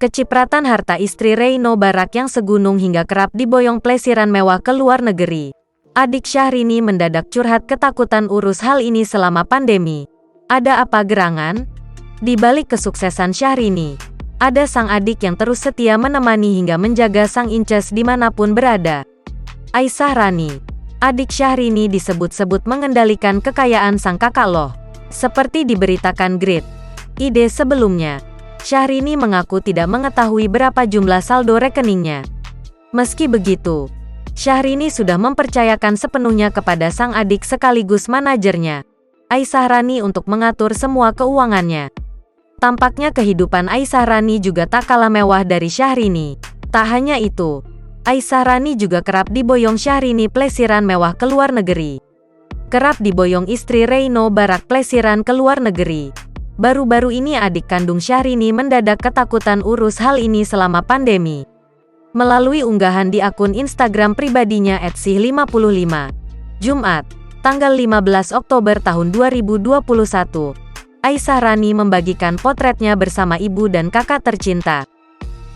Kecipratan harta istri Reino Barak yang segunung hingga kerap diboyong plesiran mewah ke luar negeri. Adik Syahrini mendadak curhat ketakutan urus hal ini selama pandemi. Ada apa gerangan? Di balik kesuksesan Syahrini, ada sang adik yang terus setia menemani hingga menjaga sang inces dimanapun berada. Aisyah Rani, adik Syahrini disebut-sebut mengendalikan kekayaan sang kakak loh. Seperti diberitakan Grid.id sebelumnya, Syahrini mengaku tidak mengetahui berapa jumlah saldo rekeningnya. Meski begitu, Syahrini sudah mempercayakan sepenuhnya kepada sang adik sekaligus manajernya, Aisyah Rani, untuk mengatur semua keuangannya. Tampaknya kehidupan Aisyah Rani juga tak kalah mewah dari Syahrini. Tak hanya itu, Aisyah Rani juga kerap diboyong Syahrini plesiran mewah ke luar negeri. Kerap diboyong istri Reino Barak plesiran ke luar negeri. Baru-baru ini adik kandung Syahrini mendadak ketakutan urus hal ini selama pandemi. Melalui unggahan di akun Instagram pribadinya @sih55, Jumat, tanggal 15 Oktober tahun 2021, Aisyah Rani membagikan potretnya bersama ibu dan kakak tercinta.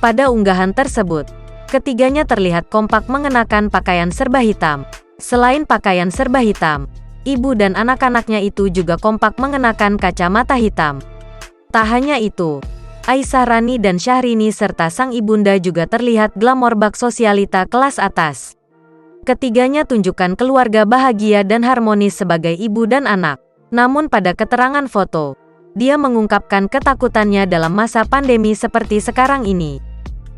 Pada unggahan tersebut, ketiganya terlihat kompak mengenakan pakaian serba hitam. Selain pakaian serba hitam, ibu dan anak-anaknya itu juga kompak mengenakan kacamata hitam. Tak hanya itu, Aisyah Rani dan Syahrini serta sang ibunda juga terlihat glamor bak sosialita kelas atas. Ketiganya tunjukkan keluarga bahagia dan harmonis sebagai ibu dan anak. Namun pada keterangan foto, dia mengungkapkan ketakutannya dalam masa pandemi seperti sekarang ini.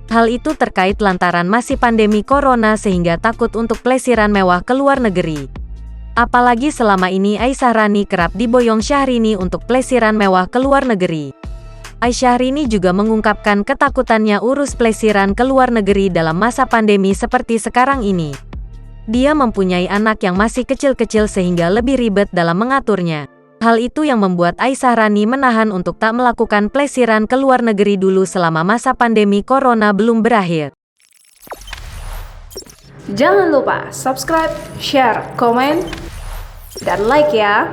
Hal itu terkait lantaran masih pandemi corona sehingga takut untuk plesiran mewah ke luar negeri. Apalagi selama ini Aisyah Rani kerap diboyong Syahrini untuk plesiran mewah ke luar negeri. Aisyah Rini juga mengungkapkan ketakutannya urus plesiran ke luar negeri dalam masa pandemi seperti sekarang ini. Dia mempunyai anak yang masih kecil-kecil sehingga lebih ribet dalam mengaturnya. Hal itu yang membuat Aisyah Rani menahan untuk tak melakukan plesiran ke luar negeri dulu selama masa pandemi corona belum berakhir. Jangan lupa subscribe, share, komen, dan like ya.